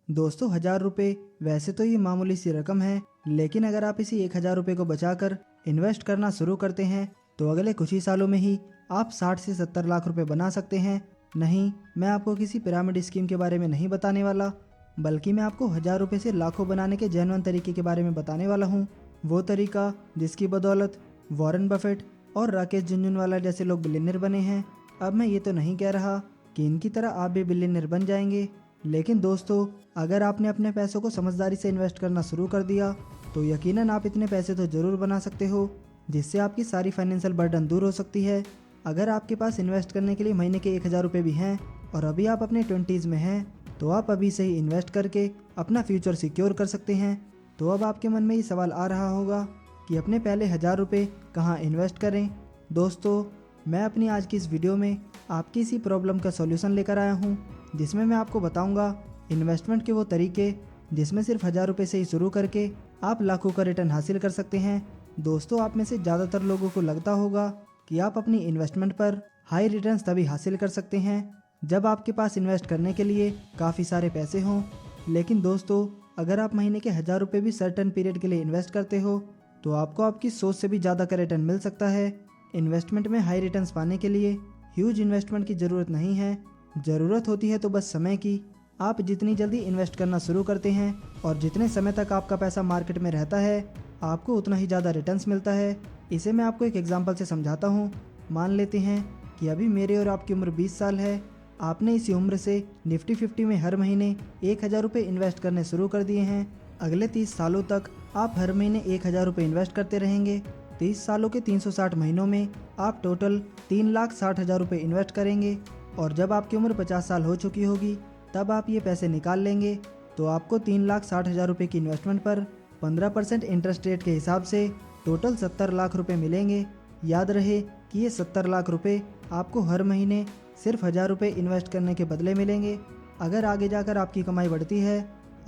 दोस्तों 1000 रुपये वैसे तो ये मामूली सी रकम है, लेकिन अगर आप इसी 1000 रुपये को बचाकर इन्वेस्ट करना शुरू करते हैं तो अगले कुछ ही सालों में ही आप 60 से 70 लाख रुपए बना सकते हैं। नहीं, मैं आपको किसी पिरामिड स्कीम के बारे में नहीं बताने वाला, बल्कि मैं आपको 1000 रुपये से लाखों बनाने के जेन्युइन तरीके के बारे में बताने वाला हूँ। वो तरीका जिसकी बदौलत वॉरेन बफेट और राकेश झुनझुनवाला जैसे लोग बिलियनर बने हैं। अब मैं ये तो नहीं कह रहा कि इनकी तरह आप भी बिलियनर बन जाएंगे, लेकिन दोस्तों अगर आपने अपने पैसों को समझदारी से इन्वेस्ट करना शुरू कर दिया तो यकीनन आप इतने पैसे तो ज़रूर बना सकते हो जिससे आपकी सारी फाइनेंशियल बर्डन दूर हो सकती है। अगर आपके पास इन्वेस्ट करने के लिए महीने के 1000 रुपये भी हैं और अभी आप अपने 20s में हैं तो आप अभी से ही इन्वेस्ट करके अपना फ्यूचर सिक्योर कर सकते हैं। तो अब आपके मन में ये सवाल आ रहा होगा कि अपने पहले 1000 रुपये कहाँ इन्वेस्ट करें। दोस्तों मैं अपनी आज की इस वीडियो में आपकी इसी प्रॉब्लम का सॉल्यूशन लेकर आया हूँ, जिसमें मैं आपको बताऊंगा इन्वेस्टमेंट के वो तरीके जिसमें सिर्फ 1000 रुपये से ही शुरू करके आप लाखों का रिटर्न हासिल कर सकते हैं। दोस्तों आप में से ज़्यादातर लोगों को लगता होगा कि आप अपनी इन्वेस्टमेंट पर हाई रिटर्न्स तभी हासिल कर सकते हैं जब आपके पास इन्वेस्ट करने के लिए काफ़ी सारे पैसे हों। लेकिन दोस्तों अगर आप महीने के 1000 रुपये भी सर्टेन पीरियड के लिए इन्वेस्ट करते हो तो आपको आपकी सोच से भी ज़्यादा का रिटर्न मिल सकता है। इन्वेस्टमेंट में हाई रिटर्न्स पाने के लिए ह्यूज इन्वेस्टमेंट की ज़रूरत नहीं है, ज़रूरत होती है तो बस समय की। आप जितनी जल्दी इन्वेस्ट करना शुरू करते हैं और जितने समय तक आपका पैसा मार्केट में रहता है आपको उतना ही ज़्यादा रिटर्न्स मिलता है। इसे मैं आपको एक एग्जांपल से समझाता हूँ। मान लेते हैं कि अभी मेरे और आपकी उम्र 20 साल है। आपने इसी उम्र से निफ्टी 50 में हर महीने 1000 रुपये इन्वेस्ट करने शुरू कर दिए हैं। अगले 30 सालों तक आप हर महीने 1000 रुपये इन्वेस्ट करते रहेंगे। 30 सालों के 360 महीनों में आप टोटल 3,60,000 रुपये इन्वेस्ट करेंगे और जब आपकी उम्र 50 साल हो चुकी होगी तब आप ये पैसे निकाल लेंगे तो आपको 3,60,000 रुपये की इन्वेस्टमेंट पर 15% इंटरेस्ट रेट के हिसाब से टोटल 70 लाख रुपए मिलेंगे। याद रहे कि ये 70 लाख रुपए आपको हर महीने सिर्फ 1000 रुपये इन्वेस्ट करने के बदले मिलेंगे। अगर आगे जाकर आपकी कमाई बढ़ती है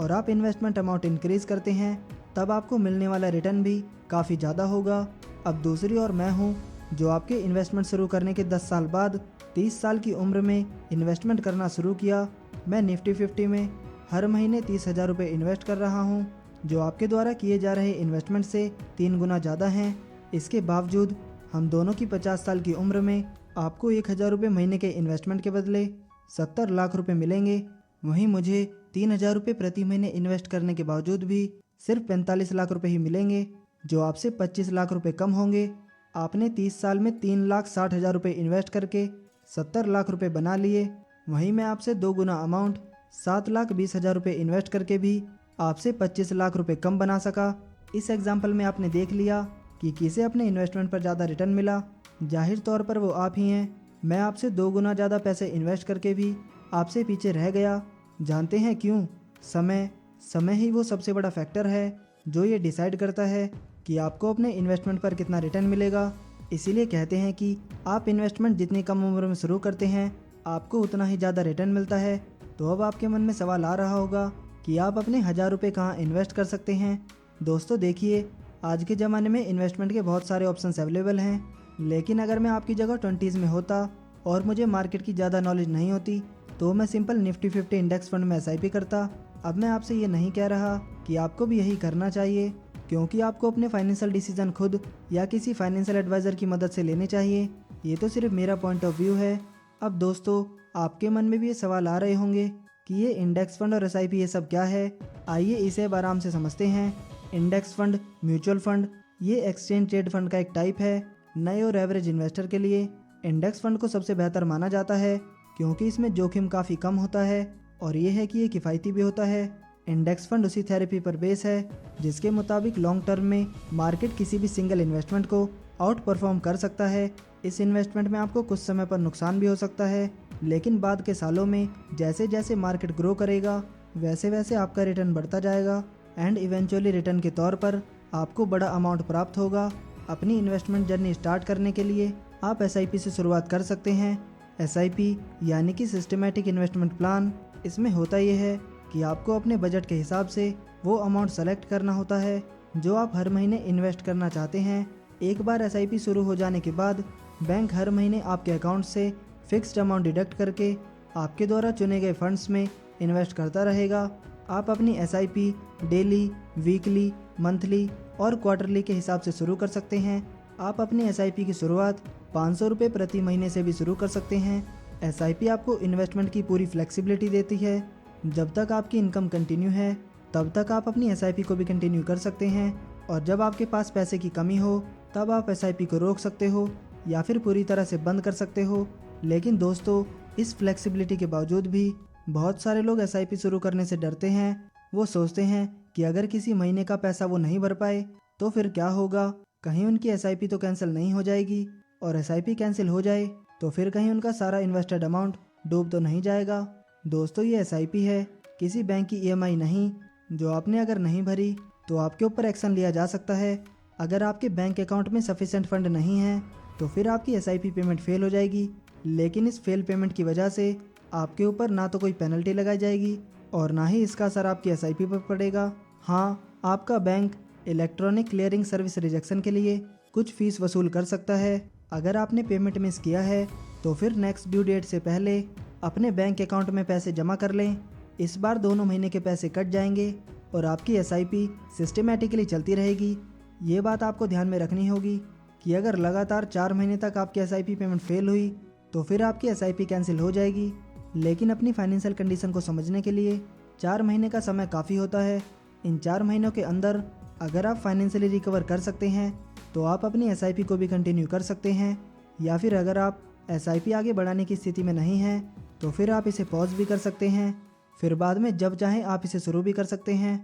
और आप इन्वेस्टमेंट अमाउंट इंक्रीज करते हैं तब आपको मिलने वाला रिटर्न भी काफ़ी ज़्यादा होगा। अब दूसरी ओर मैं हूँ जो आपके इन्वेस्टमेंट शुरू करने के 10 साल बाद 30 साल की उम्र में इन्वेस्टमेंट करना शुरू किया। मैं निफ्टी 50 में हर महीने 30,000 रुपये इन्वेस्ट कर रहा हूँ, जो आपके द्वारा किए जा रहे इन्वेस्टमेंट से 3 गुना ज़्यादा हैं। इसके बावजूद हम दोनों की 50 साल की उम्र में आपको 1000 रुपये महीने के इन्वेस्टमेंट के बदले 70 लाख रुपए मिलेंगे। वहीं मुझे 3000 रुपये प्रति महीने इन्वेस्ट करने के बावजूद भी सिर्फ 45 लाख रुपए ही मिलेंगे, जो आपसे 25 लाख रुपए कम होंगे। आपने 30 साल में 3,60,000 रुपये इन्वेस्ट करके 70 लाख रुपए बना लिए। वहीं मैं आपसे 2 गुना अमाउंट 7,20,000 रुपये इन्वेस्ट करके भी आपसे 25 लाख रुपए कम बना सका। इस एग्जाम्पल में आपने देख लिया कि किसे अपने इन्वेस्टमेंट पर ज़्यादा रिटर्न मिला। जाहिर तौर पर वो आप ही हैं। मैं आपसे 2 गुना ज़्यादा पैसे इन्वेस्ट करके भी आपसे पीछे रह गया। जानते हैं क्यों? समय ही वो सबसे बड़ा फैक्टर है जो ये डिसाइड करता है कि आपको अपने इन्वेस्टमेंट पर कितना रिटर्न मिलेगा। इसीलिए कहते हैं कि आप इन्वेस्टमेंट जितनी कम उम्र में शुरू करते हैं आपको उतना ही ज़्यादा रिटर्न मिलता है। तो अब आपके मन में सवाल आ रहा होगा कि आप अपने 1000 रुपये कहाँ इन्वेस्ट कर सकते हैं। दोस्तों देखिए, आज के ज़माने में इन्वेस्टमेंट के बहुत सारे ऑप्शंस अवेलेबल हैं, लेकिन अगर मैं आपकी जगह 20s में होता और मुझे मार्केट की ज़्यादा नॉलेज नहीं होती तो मैं सिंपल निफ्टी 50 इंडेक्स फंड में SIP करता। अब मैं आपसे ये नहीं कह रहा कि आपको भी यही करना चाहिए, क्योंकि आपको अपने फाइनेंशियल डिसीजन खुद या किसी फाइनेंशियल एडवाइज़र की मदद से लेने चाहिए। ये तो सिर्फ मेरा पॉइंट ऑफ व्यू है। अब दोस्तों आपके मन में भी ये सवाल आ रहे होंगे कि ये इंडेक्स फंड और SIP ये सब क्या है। आइए इसे अब आराम से समझते हैं। इंडेक्स फंड, म्यूचुअल फंड, ये एक्सचेंज ट्रेड फंड का एक टाइप है। नए और एवरेज इन्वेस्टर के लिए इंडेक्स फंड को सबसे बेहतर माना जाता है, क्योंकि इसमें जोखिम काफ़ी कम होता है और ये है कि ये किफ़ायती भी होता है। इंडेक्स फंड उसी थेरेपी पर बेस है जिसके मुताबिक लॉन्ग टर्म में मार्केट किसी भी सिंगल इन्वेस्टमेंट को आउट परफॉर्म कर सकता है। इस इन्वेस्टमेंट में आपको कुछ समय पर नुकसान भी हो सकता है, लेकिन बाद के सालों में जैसे जैसे मार्केट ग्रो करेगा वैसे वैसे आपका रिटर्न बढ़ता जाएगा एंड इवेंचुअली रिटर्न के तौर पर आपको बड़ा अमाउंट प्राप्त होगा। अपनी इन्वेस्टमेंट जर्नी स्टार्ट करने के लिए आप SIP से शुरुआत कर सकते हैं। SIP यानी कि सिस्टमेटिक इन्वेस्टमेंट प्लान। इसमें होता यह है कि आपको अपने बजट के हिसाब से वो अमाउंट सेलेक्ट करना होता है जो आप हर महीने इन्वेस्ट करना चाहते हैं। एक बार SIP शुरू हो जाने के बाद बैंक हर महीने आपके अकाउंट से फिक्स्ड अमाउंट डिडक्ट करके आपके द्वारा चुने गए फंड्स में इन्वेस्ट करता रहेगा। आप अपनी एसआईपी डेली, वीकली, मंथली और क्वार्टरली के हिसाब से शुरू कर सकते हैं। आप अपनी एसआईपी की शुरुआत 500 रुपये प्रति महीने से भी शुरू कर सकते हैं। एसआईपी आपको इन्वेस्टमेंट की पूरी फ्लेक्सिबिलिटी देती है। जब तक आपकी इनकम कंटिन्यू है तब तक आप अपनी एसआईपी को भी कंटिन्यू कर सकते हैं, और जब आपके पास पैसे की कमी हो तब आप एसआईपी को रोक सकते हो या फिर पूरी तरह से बंद कर सकते हो। लेकिन दोस्तों, इस फ्लेक्सिबिलिटी के बावजूद भी बहुत सारे लोग एसआईपी शुरू करने से डरते हैं। वो सोचते हैं कि अगर किसी महीने का पैसा वो नहीं भर पाए तो फिर क्या होगा, कहीं उनकी एसआईपी तो कैंसिल नहीं हो जाएगी, और एसआईपी कैंसिल हो जाए तो फिर कहीं उनका सारा इन्वेस्टेड अमाउंट डूब तो नहीं जाएगा। दोस्तों, ये एसआईपी है, किसी बैंक की ईएमआई नहीं, जो आपने अगर नहीं भरी तो आपके ऊपर एक्शन लिया जा सकता है। अगर आपके बैंक अकाउंट में सफिशिएंट फंड नहीं है तो फिर आपकी एसआईपी पेमेंट फेल हो जाएगी। लेकिन इस फेल पेमेंट की वजह से आपके ऊपर ना तो कोई पेनल्टी लगाई जाएगी और ना ही इसका असर आपकी एसआईपी पर पड़ेगा। हाँ, आपका bank electronic clearing service rejection के लिए कुछ फीस वसूल कर सकता है। अगर आपने पेमेंट मिस किया है तो फिर नेक्स्ट ड्यू डेट से पहले अपने बैंक अकाउंट में पैसे जमा कर लें। इस बार दोनों महीने के पैसे कट जाएंगे और आपकी एसआईपी सिस्टमेटिकली चलती रहेगी। ये बात आपको ध्यान में रखनी होगी कि अगर लगातार 4 महीने तक आपकी एसआईपी पेमेंट फेल हुई तो फिर आपकी एसआईपी कैंसिल हो जाएगी। लेकिन अपनी फाइनेंशियल कंडीशन को समझने के लिए 4 महीने का समय काफ़ी होता है। इन 4 महीनों के अंदर अगर आप फाइनेंशियली रिकवर कर सकते हैं तो आप अपनी एसआईपी को भी कंटिन्यू कर सकते हैं, या फिर अगर आप एसआईपी आगे बढ़ाने की स्थिति में नहीं हैं तो फिर आप इसे पॉज भी कर सकते हैं, फिर बाद में जब चाहें आप इसे शुरू भी कर सकते हैं।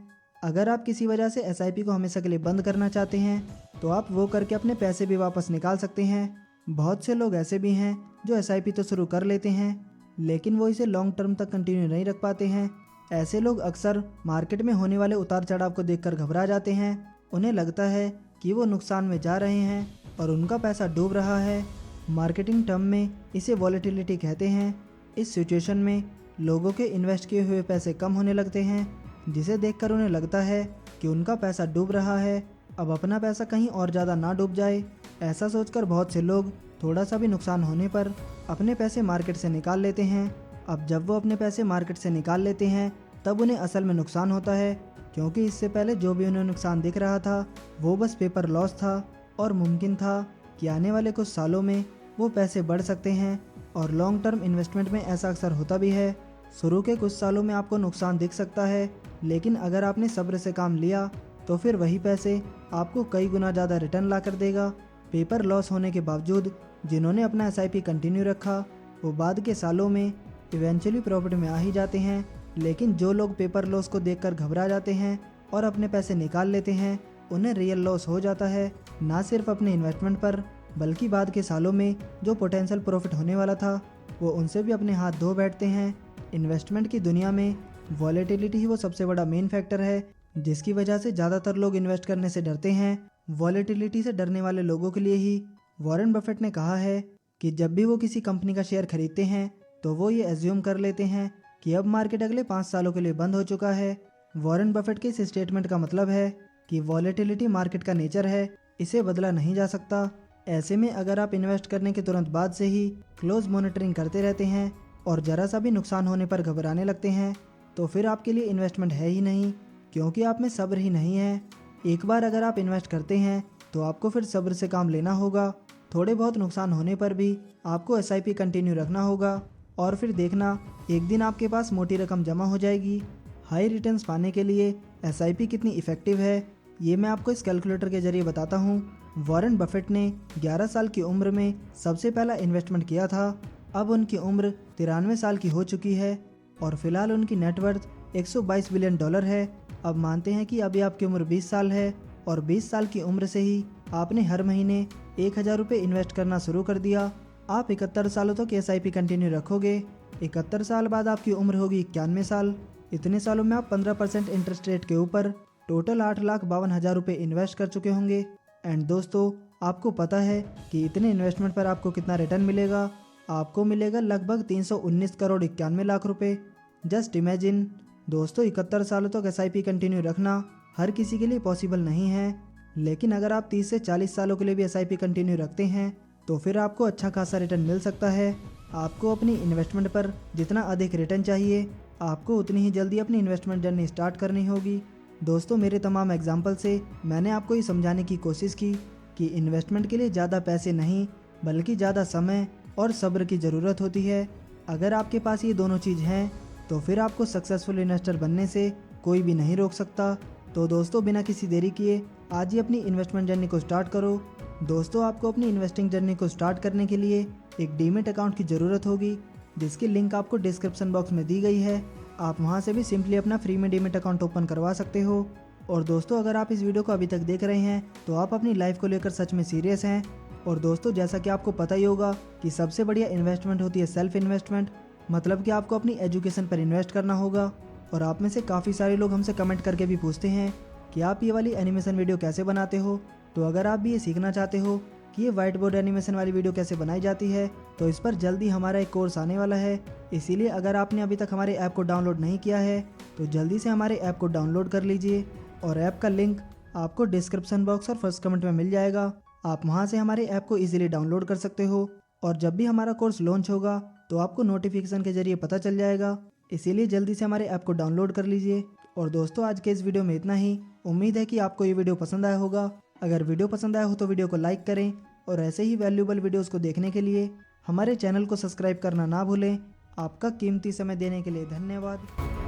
अगर आप किसी वजह से एसआईपी को हमेशा के लिए बंद करना चाहते हैं तो आप वो करके अपने पैसे भी वापस निकाल सकते हैं। बहुत से लोग ऐसे भी हैं जो एसआईपी तो शुरू कर लेते हैं लेकिन वो इसे लॉन्ग टर्म तक कंटिन्यू नहीं रख पाते हैं। ऐसे लोग अक्सर मार्केट में होने वाले उतार चढ़ाव को देखकर घबरा जाते हैं। उन्हें लगता है कि वो नुकसान में जा रहे हैं और उनका पैसा डूब रहा है। मार्केटिंग टर्म में इसे वॉलेटिलिटी कहते हैं। इस सिचुएशन में लोगों के इन्वेस्ट किए हुए पैसे कम होने लगते हैं, जिसे देखकर उन्हें लगता है कि उनका पैसा डूब रहा है, अब अपना पैसा कहीं और ज़्यादा ना डूब जाए। ऐसा सोचकर बहुत से लोग थोड़ा सा भी नुकसान होने पर अपने पैसे मार्केट से निकाल लेते हैं। अब जब वो अपने पैसे मार्केट से निकाल लेते हैं तब उन्हें असल में नुकसान होता है, क्योंकि इससे पहले जो भी उन्हें नुकसान दिख रहा था वो बस पेपर लॉस था, और मुमकिन था कि आने वाले कुछ सालों में वो पैसे बढ़ सकते हैं। और लॉन्ग टर्म इन्वेस्टमेंट में ऐसा अक्सर होता भी है। शुरू के कुछ सालों में आपको नुकसान दिख सकता है, लेकिन अगर आपने सब्र से काम लिया तो फिर वही पैसे आपको कई गुना ज़्यादा रिटर्न ला कर देगा। पेपर लॉस होने के बावजूद जिन्होंने अपना एसआईपी कंटिन्यू रखा वो बाद के सालों में इवेंचुअली प्रॉफिट में आ ही जाते हैं। लेकिन जो लोग पेपर लॉस को देखकर घबरा जाते हैं और अपने पैसे निकाल लेते हैं, उन्हें रियल लॉस हो जाता है, ना सिर्फ अपने इन्वेस्टमेंट पर बल्कि बाद के सालों में जो पोटेंशियल प्रॉफिट होने वाला था वो उनसे भी अपने हाथ धो बैठते हैं। इन्वेस्टमेंट की दुनिया में वॉलेटिलिटी ही वो सबसे बड़ा मेन फैक्टर है जिसकी वजह से ज़्यादातर लोग इन्वेस्ट करने से डरते हैं। वॉलेटिलिटी से डरने वाले लोगों के लिए ही वॉरेन बफेट ने कहा है कि जब भी वो किसी कंपनी का शेयर खरीदते हैं तो वो ये एज्यूम कर लेते हैं कि अब मार्केट अगले 5 सालों के लिए बंद हो चुका है। वॉरेन बफेट के इस स्टेटमेंट का मतलब है कि वॉलेटिलिटी मार्केट का नेचर है, इसे बदला नहीं जा सकता। ऐसे में अगर आप इन्वेस्ट करने के तुरंत बाद से ही क्लोज मॉनिटरिंग करते रहते हैं और ज़रा सा भी नुकसान होने पर घबराने लगते हैं तो फिर आपके लिए इन्वेस्टमेंट है ही नहीं, क्योंकि आप में सब्र ही नहीं है। एक बार अगर आप इन्वेस्ट करते हैं तो आपको फिर सब्र से काम लेना होगा। थोड़े बहुत नुकसान होने पर भी आपको एसआईपी कंटिन्यू रखना होगा और फिर देखना एक दिन आपके पास मोटी रकम जमा हो जाएगी। हाई रिटर्न्स पाने के लिए एसआईपी कितनी इफ़ेक्टिव है ये मैं आपको इस कैलकुलेटर के जरिए बताता हूँ। वॉरेन बफेट ने 11 साल की उम्र में सबसे पहला इन्वेस्टमेंट किया था। अब उनकी उम्र 93 साल की हो चुकी है और फिलहाल उनकी नेटवर्थ $122 बिलियन है। अब मानते हैं कि अभी आपकी उम्र 20 साल है और 20 साल की उम्र से ही आपने हर महीने 1000 रुपये इन्वेस्ट करना शुरू कर दिया। आप 71 सालों तक एसआईपी कंटिन्यू रखोगे। 71 साल बाद आपकी उम्र होगी 91 साल। इतने सालों में आप 15% इंटरेस्ट रेट के ऊपर टोटल 8,52,000 रुपये इन्वेस्ट कर चुके होंगे। एंड दोस्तों, आपको पता है कि इतने इन्वेस्टमेंट पर आपको कितना रिटर्न मिलेगा? आपको मिलेगा लगभग 319 करोड़ 91 लाख रुपए। जस्ट इमेजिन दोस्तों, 71 सालों तक एसआईपी कंटिन्यू रखना हर किसी के लिए पॉसिबल नहीं है, लेकिन अगर आप 30 से 40 सालों के लिए भी एसआईपी कंटिन्यू रखते हैं तो फिर आपको अच्छा खासा रिटर्न मिल सकता है। आपको अपनी इन्वेस्टमेंट पर जितना अधिक रिटर्न चाहिए आपको उतनी ही जल्दी अपनी इन्वेस्टमेंट जर्नी स्टार्ट करनी होगी। दोस्तों, मेरे तमाम एग्जाम्पल से मैंने आपको ये समझाने की कोशिश की कि इन्वेस्टमेंट के लिए ज़्यादा पैसे नहीं बल्कि ज़्यादा समय और सब्र की ज़रूरत होती है। अगर आपके पास ये दोनों चीज़ हैं तो फिर आपको सक्सेसफुल इन्वेस्टर बनने से कोई भी नहीं रोक सकता। तो दोस्तों, बिना किसी देरी किए आज ही अपनी इन्वेस्टमेंट जर्नी को स्टार्ट करो। दोस्तों, आपको अपनी इन्वेस्टिंग जर्नी को स्टार्ट करने के लिए एक डीमेट अकाउंट की ज़रूरत होगी, जिसकी लिंक आपको डिस्क्रिप्शन बॉक्स में दी गई है। आप वहां से भी सिंपली अपना फ्री में डीमेट अकाउंट ओपन करवा सकते हो। और दोस्तों, अगर आप इस वीडियो को अभी तक देख रहे हैं तो आप अपनी लाइफ को लेकर सच में सीरियस हैं। और दोस्तों, जैसा कि आपको पता ही होगा कि सबसे बढ़िया इन्वेस्टमेंट होती है सेल्फ इन्वेस्टमेंट, मतलब कि आपको अपनी एजुकेशन पर इन्वेस्ट करना होगा। और आप में से काफ़ी सारे लोग हमसे कमेंट करके भी पूछते हैं कि आप ये वाली एनिमेशन वीडियो कैसे बनाते हो। तो अगर आप भी ये सीखना चाहते हो कि ये व्हाइट बोर्ड एनिमेशन वाली वीडियो कैसे बनाई जाती है, तो इस पर जल्दी हमारा एक कोर्स आने वाला है। इसीलिए अगर आपने अभी तक हमारे ऐप को डाउनलोड नहीं किया है तो जल्दी से हमारे ऐप को डाउनलोड कर लीजिए। और ऐप का लिंक आपको डिस्क्रिप्शन बॉक्स और फर्स्ट कमेंट में मिल जाएगा। आप वहां से हमारे ऐप को इजीली डाउनलोड कर सकते हो। और जब भी हमारा कोर्स लॉन्च होगा तो आपको नोटिफिकेशन के जरिए पता चल जाएगा। इसीलिए जल्दी से हमारे ऐप को डाउनलोड कर लीजिए। और दोस्तों, आज के इस वीडियो में इतना ही। उम्मीद है कि आपको ये वीडियो पसंद आया होगा। अगर वीडियो पसंद आया हो तो वीडियो को लाइक करें और ऐसे ही वैल्यूएबल वीडियोस को देखने के लिए हमारे चैनल को सब्सक्राइब करना ना भूलें। आपका कीमती समय देने के लिए धन्यवाद।